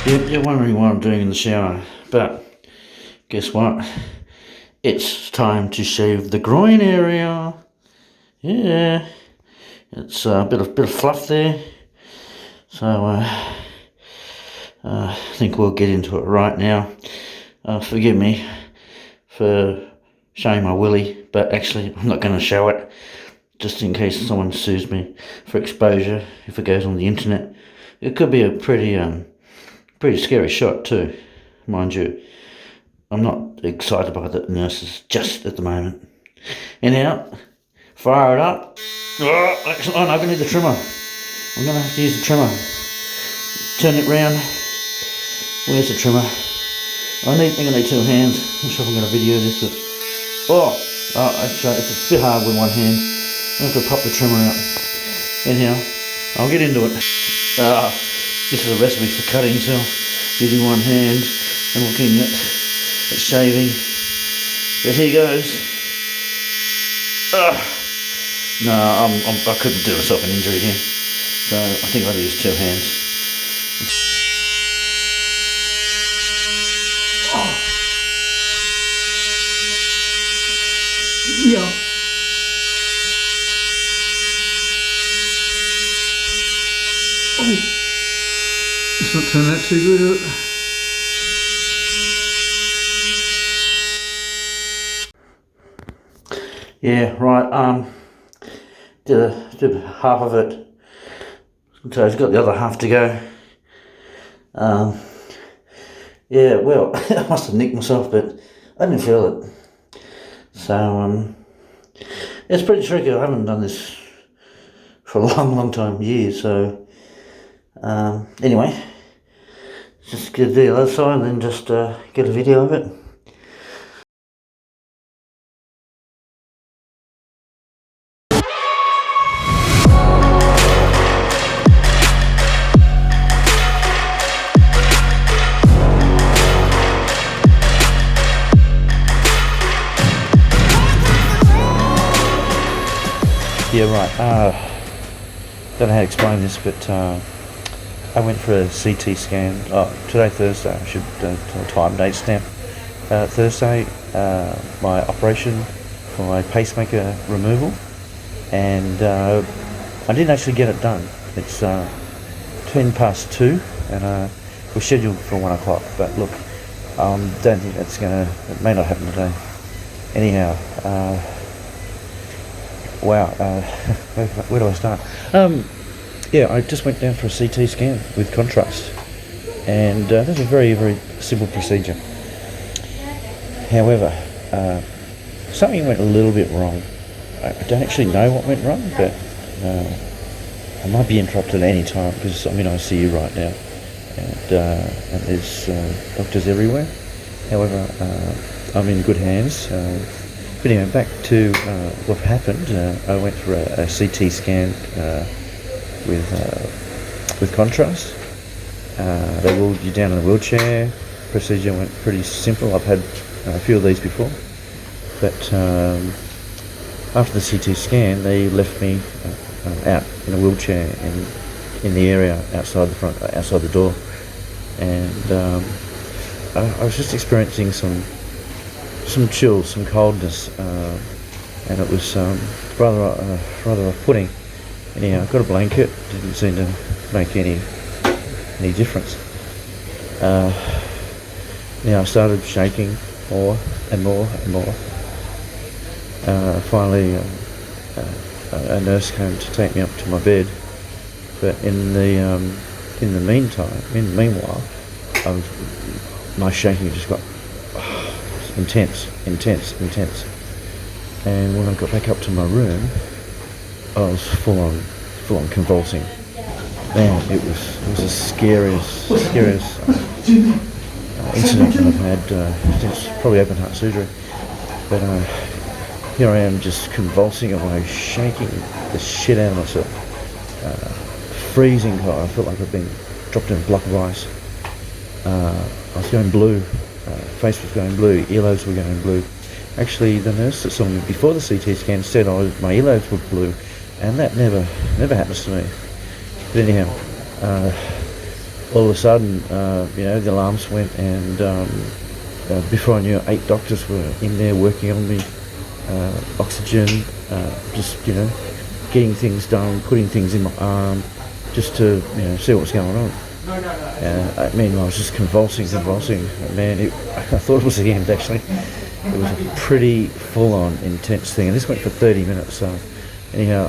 You're wondering what I'm doing in the shower, but guess what? It's time to shave the groin area. Yeah, it's a bit of fluff there. So I think we'll get into it right now. Forgive me for showing my willy, but actually I'm not going to show it, just in case someone sues me for exposure if it goes on the internet. It could be a pretty scary shot too, mind you. I'm not excited by the nurses just at the moment. Anyhow, fire it up. Oh, I'm going to need the trimmer. I'm going to have to use the trimmer. Turn it round. Where's the trimmer? I think I need two hands. I'm not sure if I'm going to video this, but actually, it's a bit hard with one hand. I'm going to have to pop the trimmer out. Anyhow, I'll get into it. This is a recipe for cutting, so using one hand and looking at shaving. But here goes. No, I couldn't do myself an injury here, so I think I'll use two hands. Yeah. Oh, it's not turning out too good, is it? Yeah, right. Did half of it, so I've got the other half to go. Yeah, well, I must have nicked myself, but I didn't feel it. So it's pretty tricky. I haven't done this for a long time, years. So anyway, just get the other side and then just get a video of it. Yeah, right. Don't know how to explain this, but I went for a CT scan. Today, Thursday. I should time date stamp. Thursday, my operation for my pacemaker removal, and I didn't actually get it done. It's 2:10, and we're scheduled for 1 o'clock. But look, don't think that's gonna. It may not happen today. Anyhow. Wow, where do I start? Yeah, I just went down for a CT scan with contrast, and that's a very simple procedure. However, something went a little bit wrong. I don't actually know what went wrong, but I might be interrupted at any time because I'm in ICU right now, and there's doctors everywhere. However, I'm in good hands. But anyway, back to what happened. I went for a CT scan with contrast. They wheeled you down in a wheelchair. Procedure went pretty simple. I've had a few of these before. But after the CT scan, they left me out in a wheelchair in the area outside the door. And I was just experiencing some chills, some coldness, and it was rather off-putting. Anyhow, I got a blanket. Didn't seem to make any difference. I started shaking more and more. Finally, a nurse came to take me up to my bed. But in the meanwhile, my shaking just got intense. And when I got back up to my room, I was full on convulsing. Man, it was the scariest incident that I've had since probably open heart surgery. But here I am, just convulsing away, shaking the shit out of myself. Freezing cold. I felt like I'd been dropped in a block of ice. I was going blue. Face was going blue, earlobes were going blue. Actually, the nurse that saw me before the CT scan said my earlobes were blue, and that never happens to me. But anyhow, all of a sudden, the alarms went, and before I knew it, 8 doctors were in there working on me, oxygen, just, getting things done, putting things in my arm, just to, see what's going on. Meanwhile, I was just convulsing. Man, I thought it was the end, actually. It was a pretty full-on, intense thing. And this went for 30 minutes, so anyhow,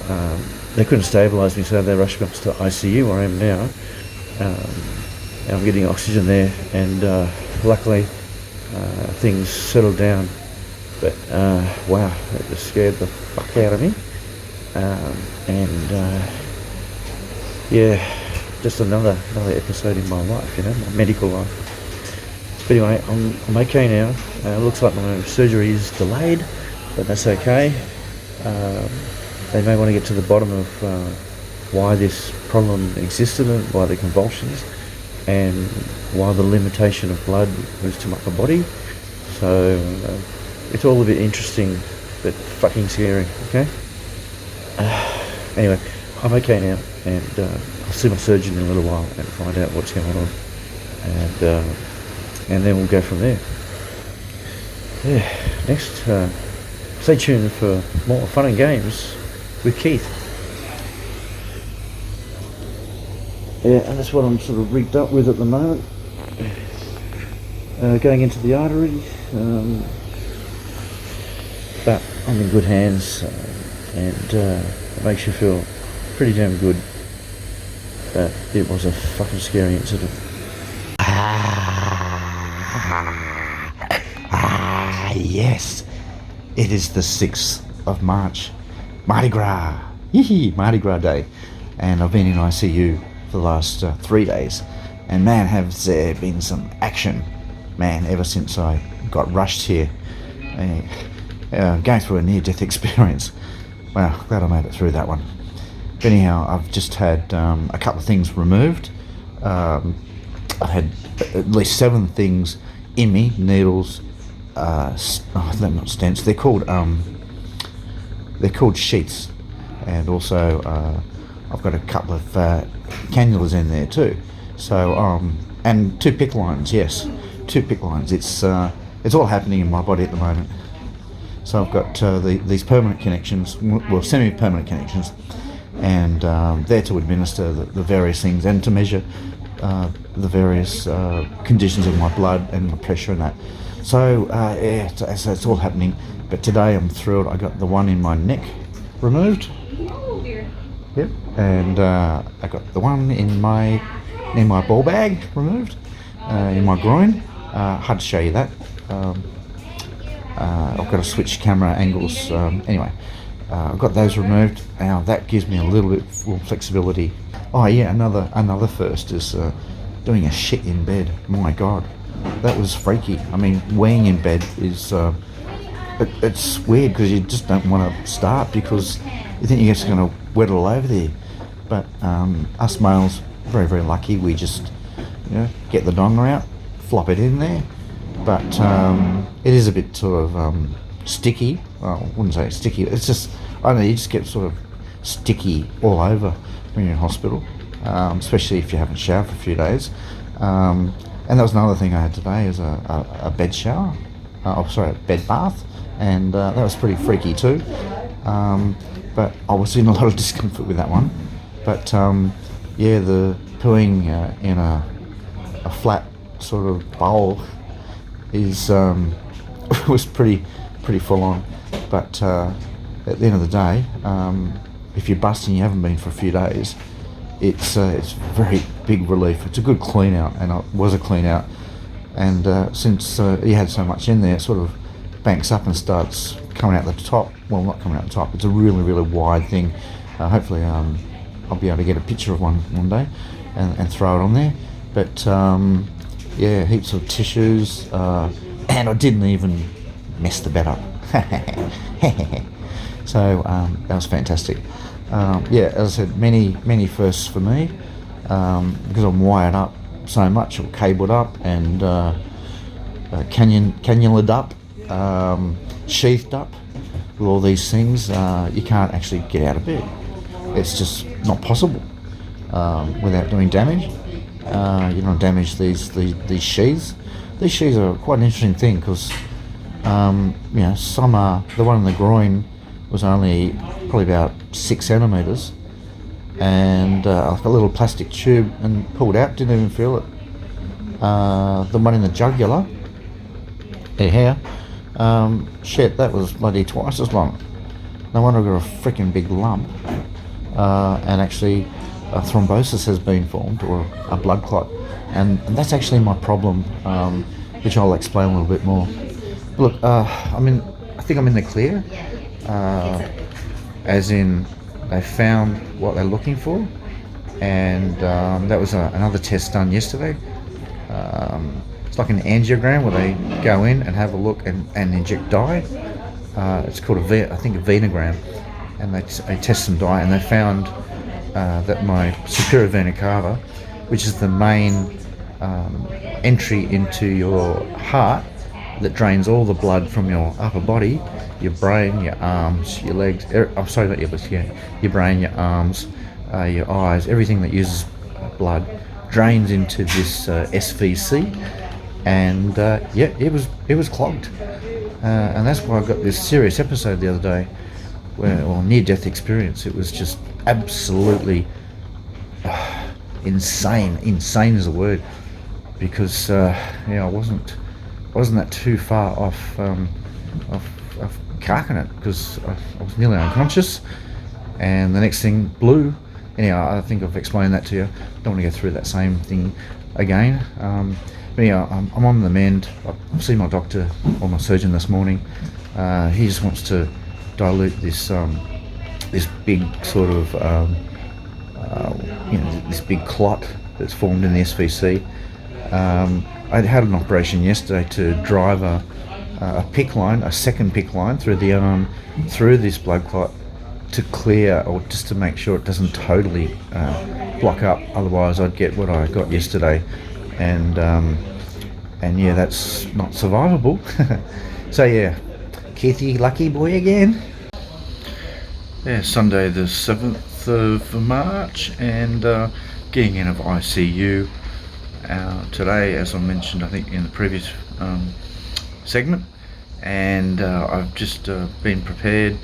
they couldn't stabilise me, so they rushed me up to ICU, where I am now. And I'm getting oxygen there, and luckily, things settled down. But, wow, it just scared the fuck out of me. Just another episode in my life, my medical life. But anyway, I'm okay now. Looks like my surgery is delayed, but that's okay. They may want to get to the bottom of why this problem existed, and why the convulsions, and why the limitation of blood moves to my body. So it's all a bit interesting, but fucking scary. Okay. Anyway, I'm okay now, and I'll see my surgeon in a little while and find out what's going on, and then we'll go from there. Yeah. Next, stay tuned for more fun and games with Keith. Yeah, and that's what I'm sort of rigged up with at the moment. Going into the artery, but I'm in good hands, and it makes you feel pretty damn good. But it was a fucking scary incident. Yes, it is the 6th of March, Mardi Gras, Mardi Gras Day, and I've been in ICU for the last 3 days, and man, has there been some action, man, ever since I got rushed here, going through a near-death experience. Well, glad I made it through that one. But anyhow, I've just had a couple of things removed. I've had at least 7 things in me, needles, they're not stents, they're called sheaths, and also I've got a couple of cannulas in there too. So and 2 PICC lines, yes, 2 PICC lines. It's all happening in my body at the moment. So I've got these permanent connections, well, semi-permanent connections, and they're to administer the various things and to measure the various conditions of my blood and my pressure and that. So so it's all happening. But today I'm thrilled. I got the one in my neck removed. Oh dear. Yep. And I got the one in my ball bag removed, in my groin. Hard to show you that. I've got to switch camera angles. Anyway, I've got those removed. Now that gives me a little bit more flexibility. Oh yeah, another first is doing a shit in bed. My God, that was freaky. I mean, weeing in bed is it's weird because you just don't want to start because you think you're just going to wet it all over there. But us males, very very lucky. We just get the donger out, flop it in there. But it is a bit sort of sticky. Well, I wouldn't say sticky. It's just, I don't know, you just get sort of sticky all over when you're in hospital, especially if you haven't showered for a few days. And that was another thing I had today, is a bed shower. A bed bath, and that was pretty freaky too. But I was in a lot of discomfort with that one. But the pooing in a flat sort of bowl is was pretty full on. But at the end of the day, if you're busting, you haven't been for a few days, it's very big relief. It's a good clean out, and it was a clean out. And since you had so much in there, it sort of banks up and starts coming out the top. Well, not coming out the top. It's a really really wide thing. Hopefully, I'll be able to get a picture of one day and throw it on there. But heaps of tissues, and I didn't even mess the bed up. So that was fantastic. As I said, many firsts for me, because I'm wired up so much, or cabled up, and cannulaed up, sheathed up with all these things. You can't actually get out of bed. It's just not possible without doing damage. you don't damage these sheaths. These sheaths are quite an interesting thing because some are, the one in the groin was only probably about 6 centimeters, and like a little plastic tube, and pulled out, didn't even feel it. The one in the jugular, here, shit, that was bloody twice as long. No wonder I got a freaking big lump, and actually a thrombosis has been formed, or a blood clot, and that's actually my problem, which I'll explain a little bit more. Look, I think I'm in the clear, as in they found what they're looking for, and that was another test done yesterday. It's like an angiogram where they go in and have a look and inject dye. It's called a venogram, and they test some dye, and they found that my superior vena cava, which is the main entry into your heart that drains all the blood from your upper body, your brain, your arms, your legs, I'm sorry, not your legs, your brain, your arms, your eyes, everything that uses blood drains into this SVC, and it was clogged, and that's why I got this serious episode the other day, near-death experience. It was just absolutely insane is the word, because I wasn't that too far off carking it, because I was nearly unconscious, and the next thing, blue. Anyhow, I think I've explained that to you. Don't want to go through that same thing again. But anyhow, I'm on the mend. I've seen my doctor or my surgeon this morning. He just wants to dilute this big sort of this big clot that's formed in the SVC. I had an operation yesterday to drive a PICC line, a second PICC line through the arm, through this blood clot, to clear, or just to make sure it doesn't totally block up. Otherwise I'd get what I got yesterday, and yeah, that's not survivable. So yeah, Keithy, lucky boy again. Yeah, Sunday the 7th of March, and getting in of ICU today, as I mentioned I think in the previous segment, and I've just been prepared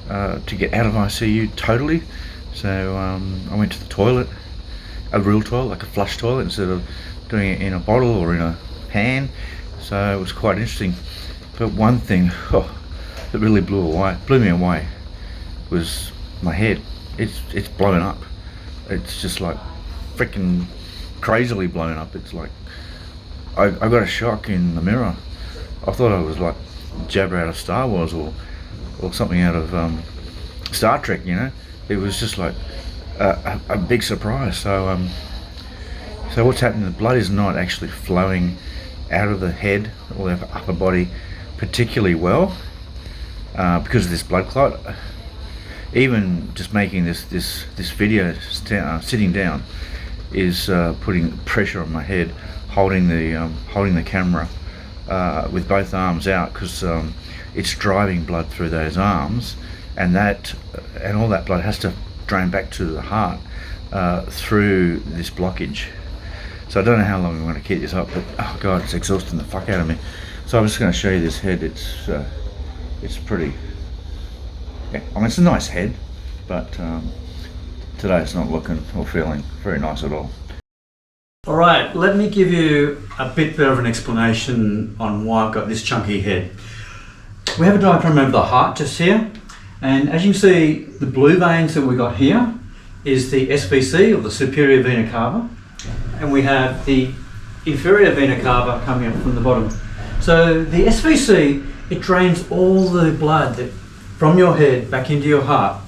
to get out of ICU totally. So I went to the toilet, a real toilet, like a flush toilet, instead of doing it in a bottle or in a pan. So it was quite interesting. But one thing that really blew me away was my head. It's blown up. It's just like freaking crazily blown up. It's like I got a shock in the mirror. I thought I was like Jabba out of Star Wars, or something out of Star Trek, It was just like a big surprise. So what's happening, the blood is not actually flowing out of the head or the upper body particularly well, because of this blood clot. Even just making this video sitting down is putting pressure on my head, holding the camera with both arms out, because it's driving blood through those arms, and all that blood has to drain back to the heart through this blockage. So I don't know how long I'm going to keep this up, but oh god, it's exhausting the fuck out of me. So I'm just going to show you this head. It's pretty. Yeah, it's a nice head, but today it's not looking or feeling very nice at all. Alright, let me give you a bit better of an explanation on why I've got this chunky head. We have a diagram of the heart just here, and as you can see, the blue veins that we got here is the SVC, or the superior vena cava, and we have the inferior vena cava coming up from the bottom. So the SVC, it drains all the blood from your head back into your heart,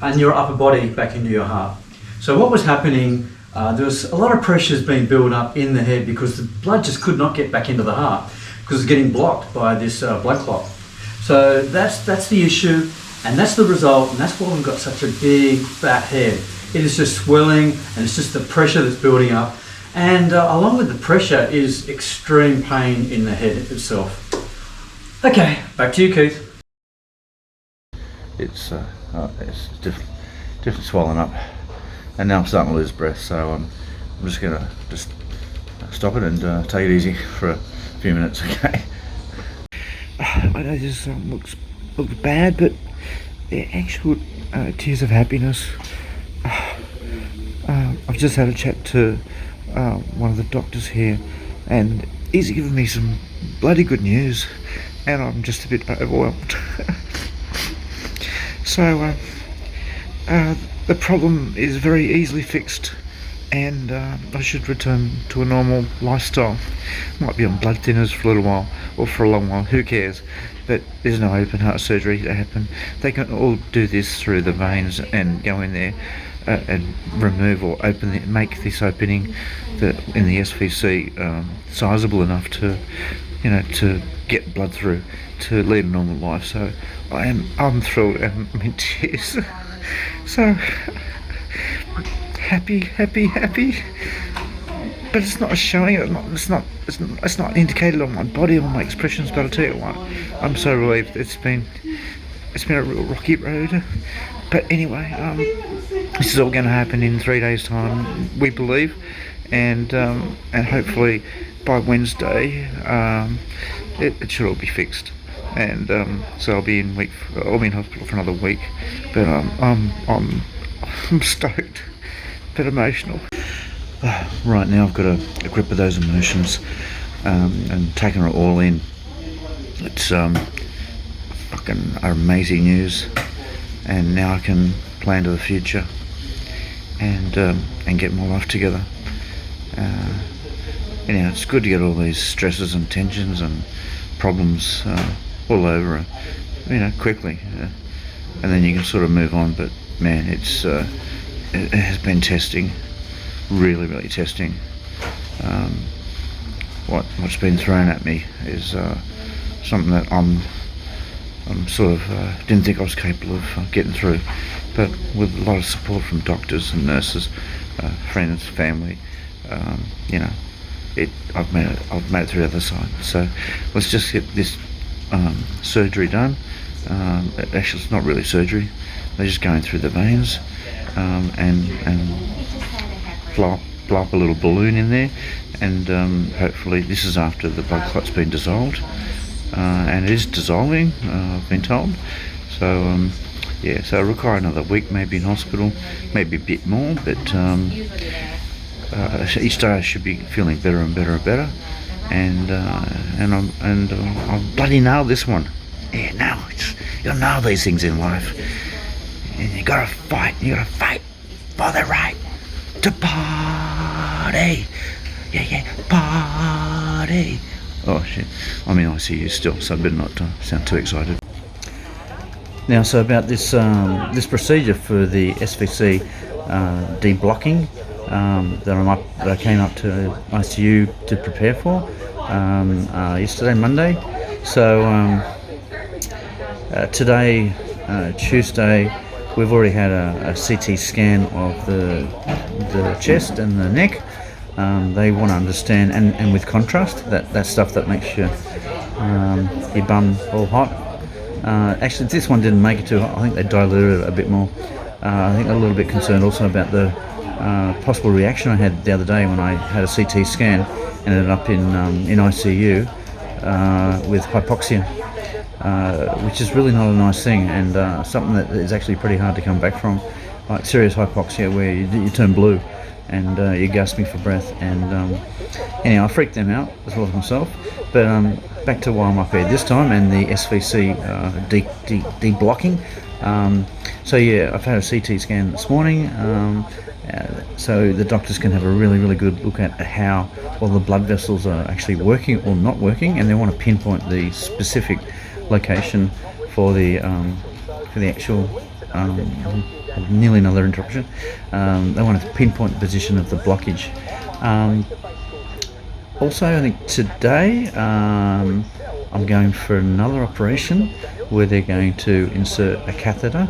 and your upper body back into your heart. So what was happening, there was a lot of pressures being built up in the head because the blood just could not get back into the heart because it's getting blocked by this blood clot. So that's the issue, and that's the result, and that's why we've got such a big fat head. It is just swelling, and it's just the pressure that's building up, and along with the pressure is extreme pain in the head itself. Okay, back to you, Keith. It's definitely swollen up, and now I'm starting to lose breath, so I'm just gonna stop it and take it easy for a few minutes, okay? I know this looks bad, but they're actual tears of happiness. I've just had a chat to one of the doctors here, and he's given me some bloody good news, and I'm just a bit overwhelmed. So the problem is very easily fixed, and I should return to a normal lifestyle. Might be on blood thinners for a little while, or for a long while, who cares? But there's no open heart surgery to happen. They can all do this through the veins and go in there and remove or make this opening in the SVC sizable enough to, to get blood through, to lead a normal life. So I'm thrilled and I'm in tears. So happy. But it's not showing. It's not indicated on my body or my expressions. But I'll tell you what, I'm so relieved. It's been a real rocky road. But anyway, this is all going to happen in 3 days' time, we believe, and hopefully by Wednesday, it should all be fixed. And so I'll be in hospital for another week. But I'm stoked, but emotional. Right now I've got a grip of those emotions and taking it all in. It's fucking amazing news, and now I can plan to the future and get my life together. It's good to get all these stresses and tensions and problems all over, quickly, and then you can sort of move on. But man, it has been testing. Really testing. What's been thrown at me is something that I'm sort of didn't think I was capable of getting through, but with a lot of support from doctors and nurses, friends, family, I've made it through the other side. So let's just get this surgery done. Actually, it's not really surgery. They're just going through the veins and blow up a little balloon in there, and hopefully this is after the blood clot's been dissolved, and it is dissolving, I've been told. So so it'll require another week maybe in hospital, maybe a bit more, but each day I should be feeling better and better, and I'll bloody nail this one. You'll nail these things in life, and you gotta fight for the right to party. Party. Oh shit, I'm in ICU still, so I better not sound too excited. Now, so about this this procedure for the SVC deblocking that I came up to ICU to prepare for yesterday, Monday. So today, Tuesday, we've already had a CT scan of the chest and the neck. They want to understand, and with contrast, that stuff that makes your bum all hot. Actually, this one didn't make it too hot. I think they diluted it a bit more. I think they're a little bit concerned also about the possible reaction I had the other day when I had a CT scan and ended up in ICU with hypoxia, which is really not a nice thing, and something that is actually pretty hard to come back from, like serious hypoxia where you turn blue and you're gasping for breath. And anyhow, I freaked them out as well as myself. But back to why I'm up here this time and the SVC deblocking. So yeah, I've had a CT scan this morning, so the doctors can have a really good look at how all the blood vessels are actually working or not working, and they want to pinpoint the specific location for the actual nearly another interruption. They want to pinpoint the position of the blockage. Also, I think today I'm going for another operation where they're going to insert a catheter.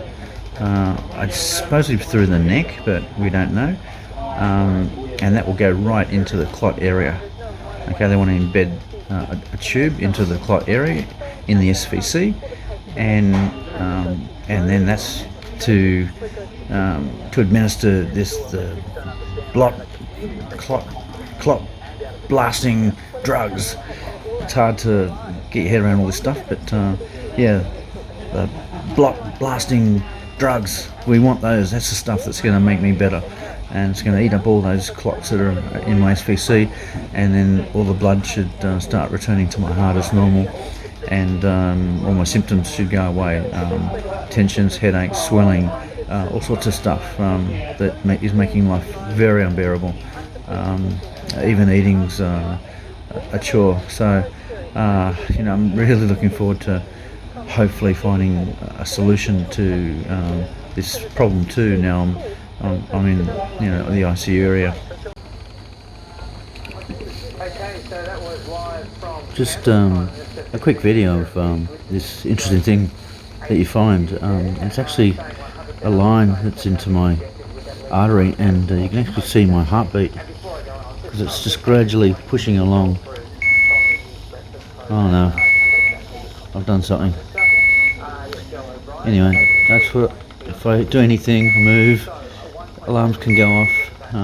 I suppose it's through the neck, but we don't know. And that will go right into the clot area. Okay, they want to embed a tube into the clot area in the SVC, and then that's to administer the blood clot blasting drugs. It's hard to get your head around all this stuff, but yeah, the blasting drugs, we want those. That's the stuff that's going to make me better, and it's going to eat up all those clots that are in my SVC, and then all the blood should start returning to my heart as normal, and all my symptoms should go away. Tensions, headaches, swelling, all sorts of stuff that is making life very unbearable. Even eating's a chore. So I'm really looking forward to hopefully finding a solution to this problem too. Now I'm in the ICU area. Just a quick video of this interesting thing that you find. It's actually a line that's into my artery, and you can actually see my heartbeat because it's just gradually pushing along. Oh no, I've done something. Anyway, that's what, if I do anything, move, alarms can go off.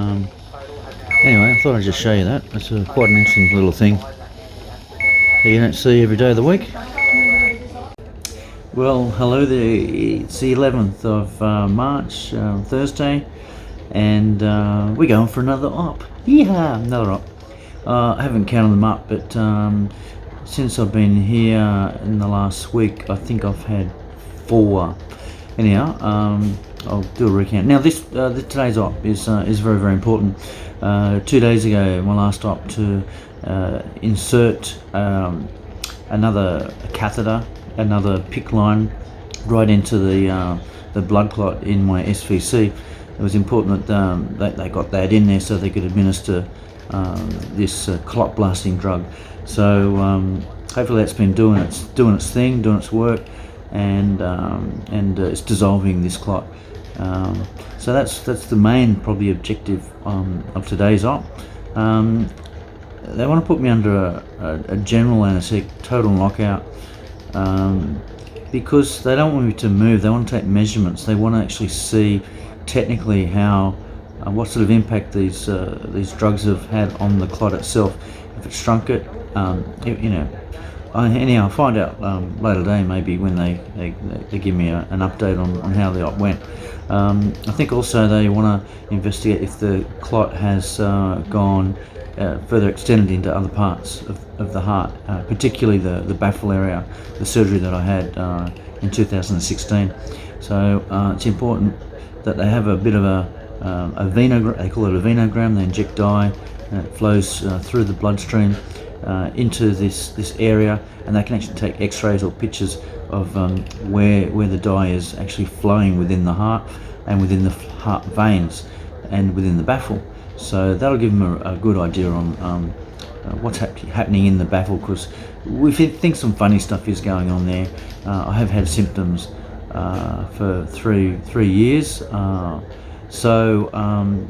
Anyway, I thought I'd just show you that. It's quite an interesting little thing that you don't see every day of the week. Well, hello there. It's the 11th of March, Thursday, and we're going for another op. Yeah, another op. I haven't counted them up, but since I've been here in the last week, I think I've had 4. Anyhow, I'll do a recount. Now, today's op is very, very important. 2 days ago, my last op to insert another catheter, another PICC line right into the blood clot in my SVC. It was important that they got that in there so they could administer this clot blasting drug. So hopefully that's been doing its thing, doing its work, and it's dissolving this clot. So that's the main probably objective of today's op. They want to put me under a general anaesthetic, total knockout, because they don't want me to move. They want to take measurements. They want to actually see technically how what sort of impact these drugs have had on the clot itself. If it shrunk it, anyhow, I'll find out later today, maybe when they give me an update on how the op went. I think also they want to investigate if the clot has gone further extended into other parts of the heart, particularly the baffle area, the surgery that I had in 2016. So it's important that they have a bit of a venogram. They call it a venogram. They inject dye, and it flows through the bloodstream into this area, and they can actually take X-rays or pictures of where the dye is actually flowing within the heart and within the heart veins and within the baffle. So that'll give them a good idea on what's happening in the baffle, because we think some funny stuff is going on there. I have had symptoms for three years, so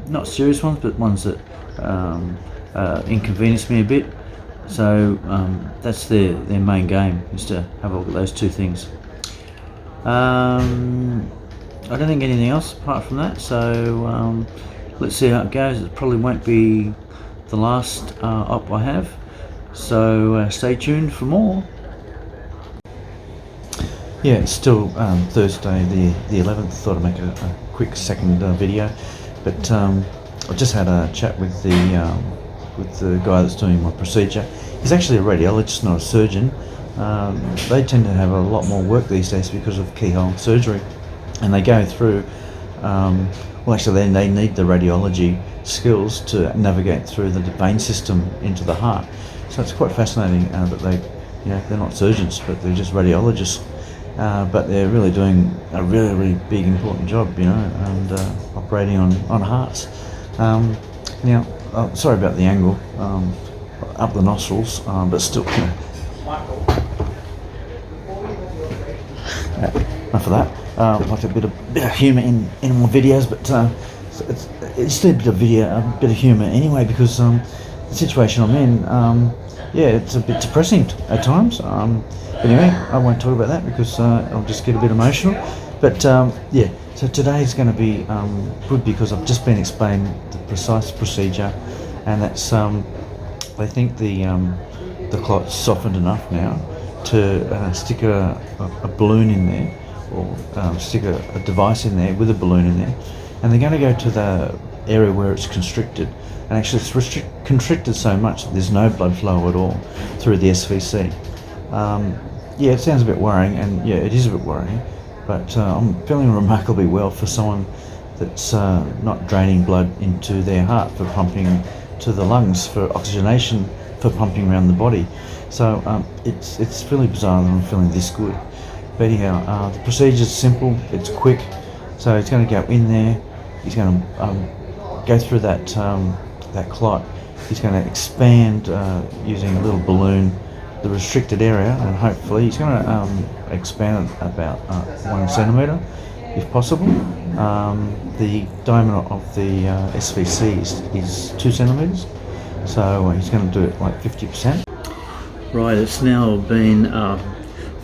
not serious ones, but ones that inconvenience me a bit. So that's their main game, is to have a look at those two things. I don't think anything else apart from that, so let's see how it goes. It probably won't be the last op I have, so stay tuned for more. Yeah, it's still Thursday the 11th. Thought I'd make a quick second video, but I just had a chat with the guy that's doing my procedure. He's actually a radiologist, not a surgeon. They tend to have a lot more work these days because of keyhole surgery, and they go through they need the radiology skills to navigate through the vein system into the heart. So it's quite fascinating that they're not surgeons, but they're just radiologists. But they're really doing a really, really big, important job, and operating on hearts. Sorry about the angle, up the nostrils, but still, enough of that. Like a bit of humour in more videos, but it's a bit of humour anyway, because the situation I'm in, it's a bit depressing at times. Anyway, I won't talk about that because I'll just get a bit emotional. But So today's going to be good because I've just been explained the precise procedure, and that's they think the clot's softened enough now to stick a balloon in there, or stick a device in there with a balloon in there, and they're going to go to the area where it's constricted, and actually it's constricted so much that there's no blood flow at all through the SVC. Yeah, it sounds a bit worrying, and yeah, it is a bit worrying, but I'm feeling remarkably well for someone that's not draining blood into their heart for pumping to the lungs, for oxygenation, for pumping around the body. So it's really bizarre that I'm feeling this good. But anyhow, the procedure's simple, it's quick. So he's going to go in there, he's going to go through that clot, he's going to expand using a little balloon the restricted area, and hopefully he's going to expand it about 1 centimetre if possible. The diameter of the SVC is 2 centimetres, so he's going to do it like 50%. Right, it's now been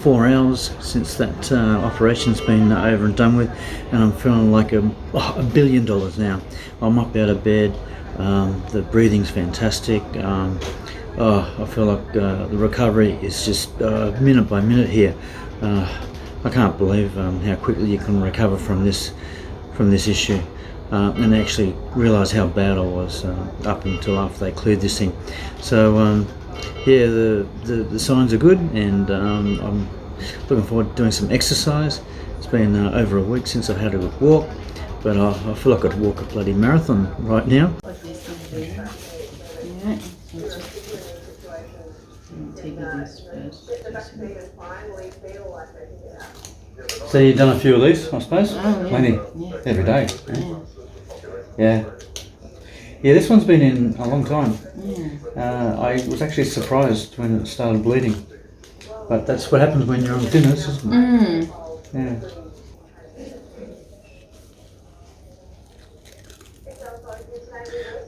4 hours since that operation's been over and done with, and I'm feeling like $1 billion now. I'm up out of bed, the breathing's fantastic. I feel like the recovery is just minute by minute here. I can't believe how quickly you can recover from this issue, and actually realise how bad I was up until after they cleared this thing. So yeah, the signs are good, and I'm looking forward to doing some exercise. It's been over a week since I've had a good walk, but I feel like I could walk a bloody marathon right now. So you've done a few of these, I suppose? Oh, yeah. Plenty. Yeah. Every day. Yeah. Yeah, this one's been in a long time. Yeah. I was actually surprised when it started bleeding. But that's what happens when you're on thinners, isn't it? Yeah.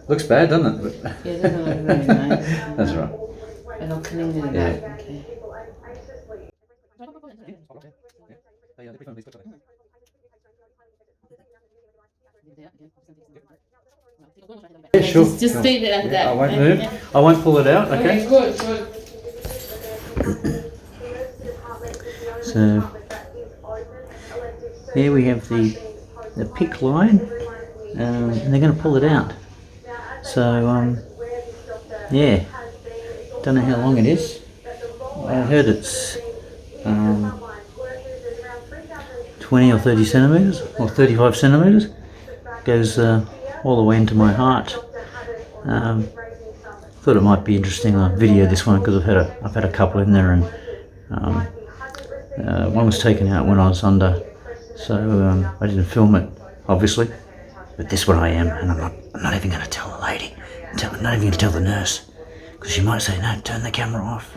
Looks bad, doesn't it? Yeah, it doesn't look very nice. That's right. I don't clean it Yeah. up. Okay. Yeah, sure. Just sure. stay there like that. I won't move. I won't pull it out, okay? Good, good. So here we have the PIC line, and they're going to pull it out. So yeah, don't know how long it is. I heard it's 20 or 30 centimetres or 35 centimetres. Goes all the way into my heart. Thought it might be interesting to video this one because I've had a couple in there, and one was taken out when I was under, so I didn't film it, obviously. But this one I am, and I'm not even going to tell the lady. I'm not even going to tell the nurse, because she might say, no, turn the camera off.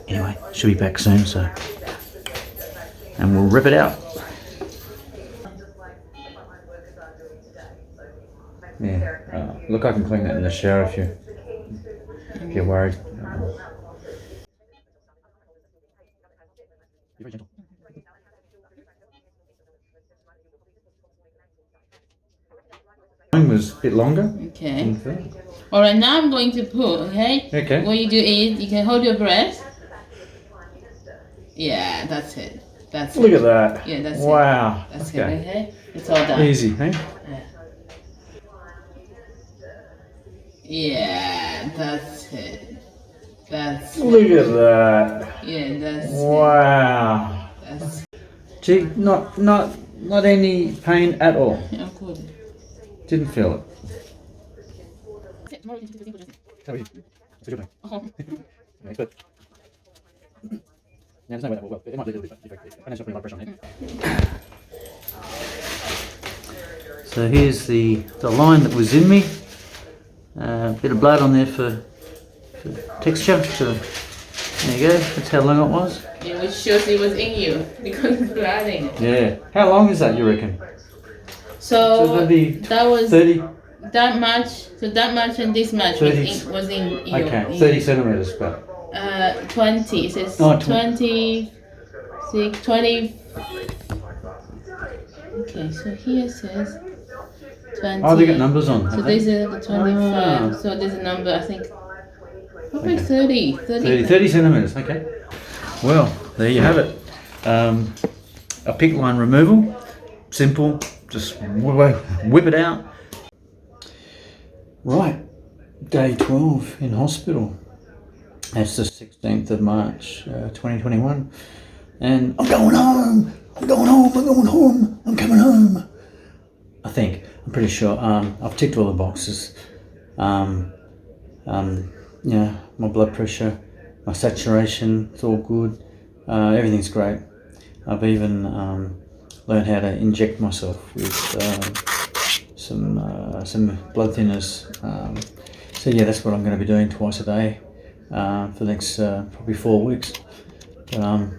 Anyway, she'll be back soon, so, and we'll rip it out. Yeah, look, I can clean that in the shower if you're worried. You're very gentle. Mine was a bit longer. Okay. Alright, now I'm going to pull, okay? Okay. What you do is, you can hold your breath. Yeah, that's it. That's Look it. at that. Yeah, that's wow. it. That's Okay. it, okay? It's all done. Easy, eh? Yeah. Yeah, that's it. That's it. Look at that. Yeah, that's Wow. it. That's Gee, not any pain at all. yeah, good. Didn't feel it. How are you? It's a good thing. Yeah, but yeah, there's no way that will work. It might be a little bit effective. I know it's not putting a lot of pressure on it. So here's the line that was in me. A bit of blood on there for texture. So there you go. That's how long it was. Yeah, which shows it was in you because it's blooding. Yeah. How long is that, you reckon? So So that'd be that was 30. that much. So that much and this much 30. was in you. Okay, 30 centimeters, but 20. It says Oh, 26, 20. Okay, so here says 20. Oh, they got numbers on. So have they? these are the 25. So there's a number, I think, probably 30. 30 centimeters, okay. Well, there you have it. A PICC line removal, simple, just whip it out. Right, day 12 in hospital. That's the 16th of March, 2021. And I'm going home, I'm going home, I'm going home, I'm coming home. I think, I'm pretty sure. I've ticked all the boxes. Yeah, my blood pressure, my saturation, it's all good. Everything's great. I've even learned how to inject myself with some blood thinners. So yeah, that's what I'm going to be doing twice a day for the next probably 4 weeks. But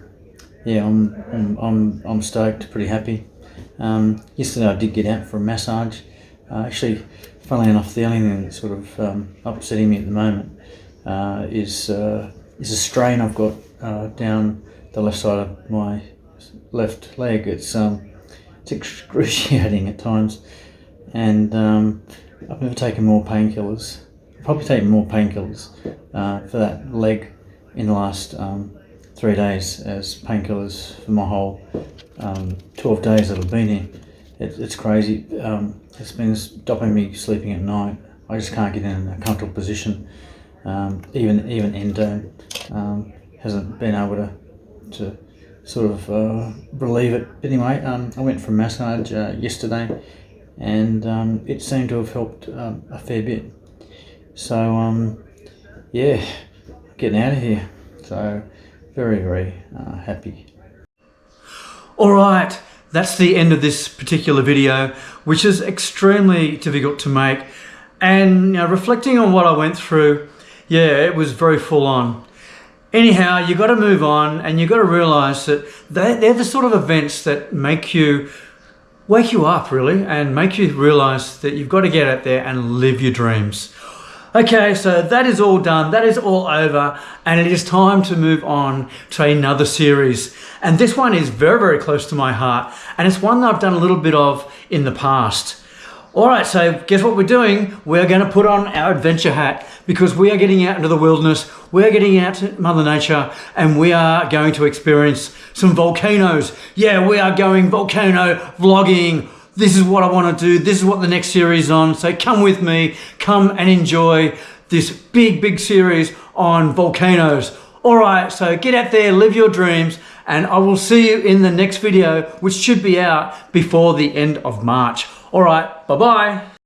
yeah, I'm stoked, pretty happy. Yesterday I did get out for a massage. Actually, funnily enough, the only thing that's sort of upsetting me at the moment is a strain I've got down the left side of my left leg. It's excruciating at times, and I've never taken more painkillers. I've probably taken more painkillers for that leg in the last 3 days as painkillers for my whole 12 days that I've been here. It's crazy. It's been stopping me sleeping at night. I just can't get in a comfortable position. Even endo hasn't been able to sort of relieve it. But anyway, I went for a massage yesterday, and it seemed to have helped a fair bit. So yeah, getting out of here. So very happy. All right, that's the end of this particular video, which is extremely difficult to make. And reflecting on what I went through, yeah, it was very full on. Anyhow, you got to move on, and you got to realize that they're the sort of events that wake you up really, and make you realize that you've got to get out there and live your dreams. Okay, so that is all done, that is all over, and it is time to move on to another series. And this one is very close to my heart, and it's one that I've done a little bit of in the past. All right, so guess what we're doing? We're going to put on our adventure hat, because we are getting out into the wilderness, we are getting out to Mother Nature, and we are going to experience some volcanoes. Yeah, we are going volcano vlogging. This is what I want to do. This is what the next series is on. So come with me, come and enjoy this big series on volcanoes. All right, so get out there, live your dreams, and I will see you in the next video, which should be out before the end of March. All right, bye-bye.